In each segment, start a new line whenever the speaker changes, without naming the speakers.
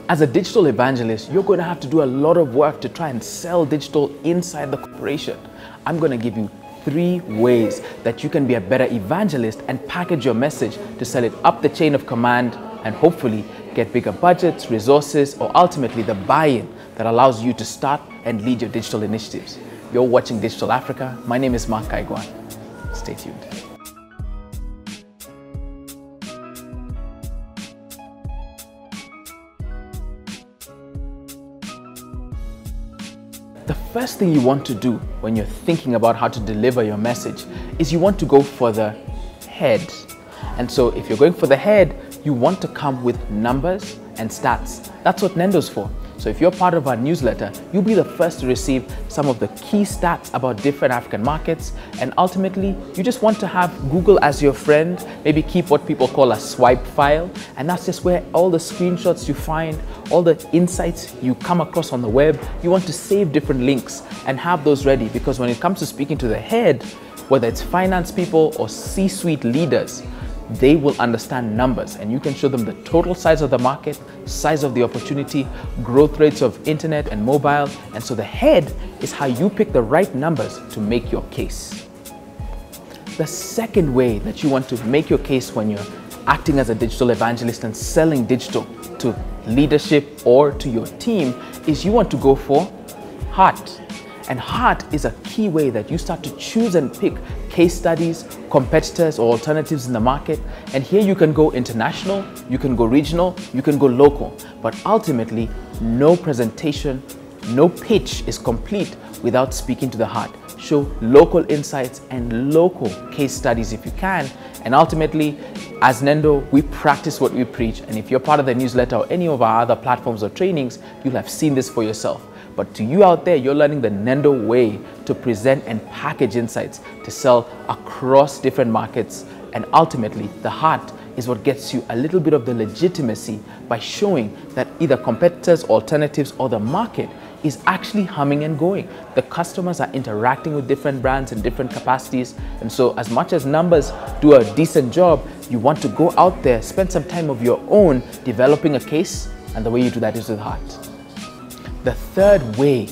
As a digital evangelist, you're going to have to do a lot of work to try and sell digital inside the corporation. I'm going to give you 3 ways that you can be a better evangelist and package your message to sell it up the chain of command and hopefully get bigger budgets, resources, or ultimately the buy-in that allows you to start and lead your digital initiatives. You're watching Digital Africa. My name is Mark Kaigwan. Stay tuned. The first thing you want to do when you're thinking about how to deliver your message is you want to go for the head. And so if you're going for the head, you want to come with numbers and stats. That's what Nendo's for. So if you're part of our newsletter, you'll be the first to receive some of the key stats about different African markets. And ultimately, you just want to have Google as your friend, maybe keep what people call a swipe file. And that's just where all the screenshots you find, all the insights you come across on the web, you want to save different links and have those ready, because when it comes to speaking to the head, whether it's finance people or C-suite leaders, they will understand numbers, and you can show them the total size of the market, size of the opportunity, growth rates of internet and mobile. And so the head is how you pick the right numbers to make your case. The second way that you want to make your case when you're acting as a digital evangelist and selling digital to leadership or to your team is you want to go for heart. And heart is a key way that you start to choose and pick case studies, competitors, or alternatives in the market. And here you can go international, you can go regional, you can go local. But ultimately, no presentation, no pitch is complete without speaking to the heart. Show local insights and local case studies if you can. And ultimately, as Nendo, we practice what we preach. And if you're part of the newsletter or any of our other platforms or trainings, you'll have seen this for yourself. But to you out there, you're learning the Nendo way to present and package insights to sell across different markets. And ultimately, the heart is what gets you a little bit of the legitimacy by showing that either competitors, alternatives, or the market is actually humming and going. The customers are interacting with different brands in different capacities. And so as much as numbers do a decent job, you want to go out there, spend some time of your own developing a case. And the way you do that is with heart. The third way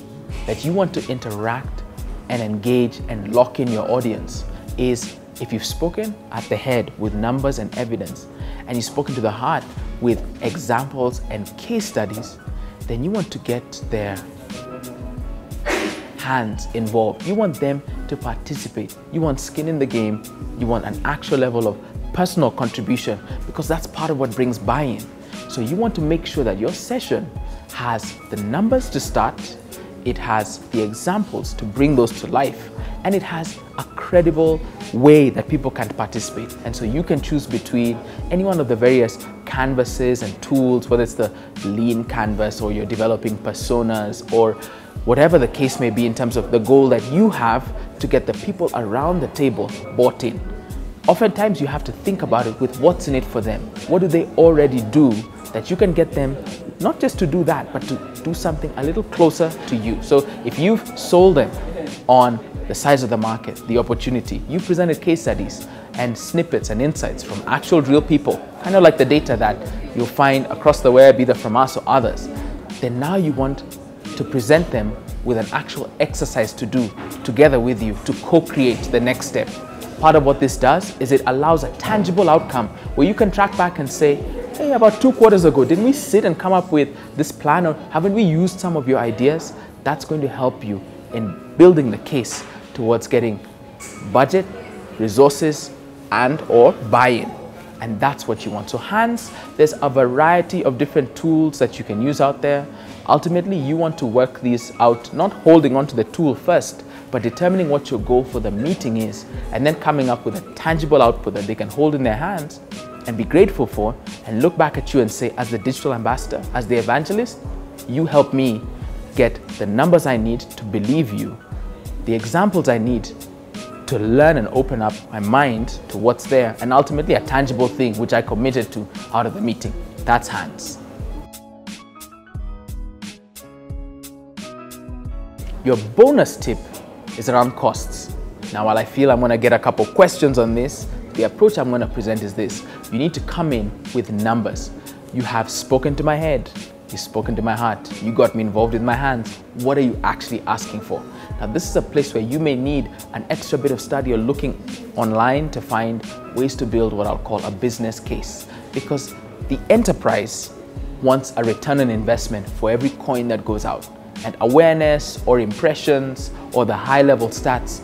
that you want to interact and engage and lock in your audience is if you've spoken at the head with numbers and evidence, and you've spoken to the heart with examples and case studies, then you want to get their hands involved. You want them to participate. You want skin in the game. You want an actual level of personal contribution, because that's part of what brings buy-in. So you want to make sure that your session has the numbers to start, it has the examples to bring those to life, and it has a credible way that people can participate. And so you can choose between any one of the various canvases and tools, whether it's the lean canvas or you're developing personas or whatever the case may be in terms of the goal that you have to get the people around the table bought in. Oftentimes you have to think about it with what's in it for them. What do they already do that you can get them not just to do that, but to do something a little closer to you. So if you've sold them on the size of the market, the opportunity, you presented case studies and snippets and insights from actual real people, kind of like the data that you'll find across the web, either from us or others, then now you want to present them with an actual exercise to do together with you to co-create the next step. Part of what this does is it allows a tangible outcome where you can track back and say, hey, about 2 quarters ago, didn't we sit and come up with this plan, or haven't we used some of your ideas? That's going to help you in building the case towards getting budget, resources, and or buy-in. And that's what you want. So hence, there's a variety of different tools that you can use out there. Ultimately, you want to work these out, not holding on to the tool first, but determining what your goal for the meeting is, and then coming up with a tangible output that they can hold in their hands and be grateful for, and look back at you and say, as the digital ambassador, as the evangelist, you help me get the numbers I need to believe you, the examples I need to learn and open up my mind to what's there, and ultimately a tangible thing which I committed to out of the meeting. That's hands. Your bonus tip is around costs. Now, while I feel I'm going to get a couple questions on this, the approach I'm going to present is this. You need to come in with numbers. You have spoken to my head. You've spoken to my heart. You got me involved with my hands. What are you actually asking for? Now, this is a place where you may need an extra bit of study or looking online to find ways to build what I'll call a business case, because the enterprise wants a return on investment for every coin that goes out, and awareness or impressions or the high-level stats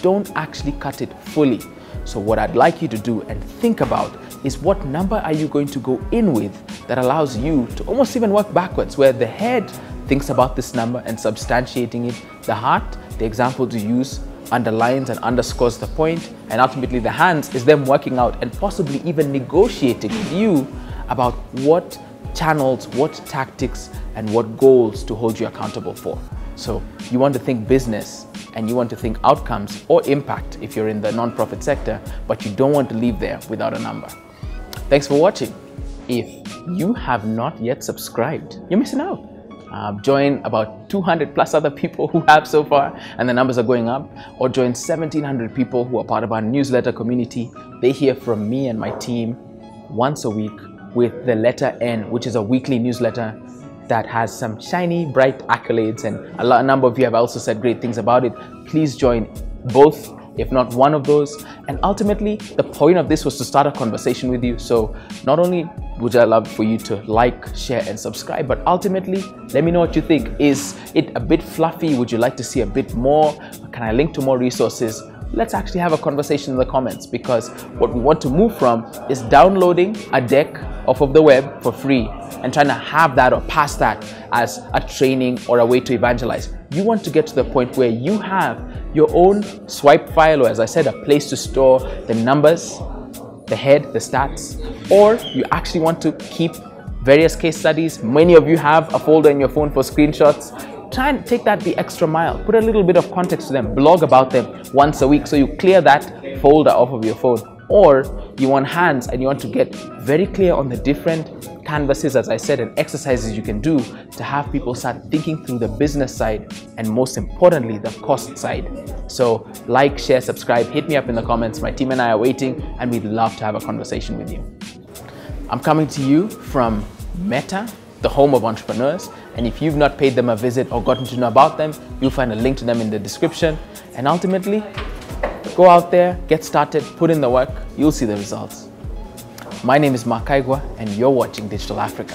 don't actually cut it fully. So what I'd like you to do and think about is, what number are you going to go in with that allows you to almost even work backwards, where the head thinks about this number and substantiating it, the heart, the example to use, underlines and underscores the point, and ultimately the hands is them working out and possibly even negotiating with you about what channels, what tactics, and what goals to hold you accountable for. So you want to think business and you want to think outcomes or impact if you're in the nonprofit sector, but you don't want to leave there without a number. Thanks for watching. If you have not yet subscribed, you're missing out. Join about 200 plus other people who have so far, and the numbers are going up, or join 1,700 people who are part of our newsletter community. They hear from me and my team once a week with the letter N, which is a weekly newsletter that has some shiny, bright accolades, and a number of you have also said great things about it. Please join both, if not one of those. And ultimately, the point of this was to start a conversation with you. So not only would I love for you to like, share, and subscribe, but ultimately, let me know what you think. Is it a bit fluffy? Would you like to see a bit more? Can I link to more resources? Let's actually have a conversation in the comments, because what we want to move from is downloading a deck off of the web for free and trying to have that or pass that as a training or a way to evangelize. You want to get to the point where you have your own swipe file, or as I said, a place to store the numbers, the head, the stats, or you actually want to keep various case studies. Many of you have a folder in your phone for screenshots. Try and take that the extra mile. Put a little bit of context to them. Blog about them once a week so you clear that folder off of your phone. Or you want hands and you want to get very clear on the different canvases, as I said, and exercises you can do to have people start thinking through the business side and, most importantly, the cost side. So like, share, subscribe, hit me up in the comments. My team and I are waiting, and we'd love to have a conversation with you. I'm coming to you from Meta, the home of entrepreneurs, and if you've not paid them a visit or gotten to know about them, you'll find a link to them in the description. And ultimately, go out there, get started, put in the work, you'll see the results. My name is Mark Kaigwa, and you're watching Digital Africa.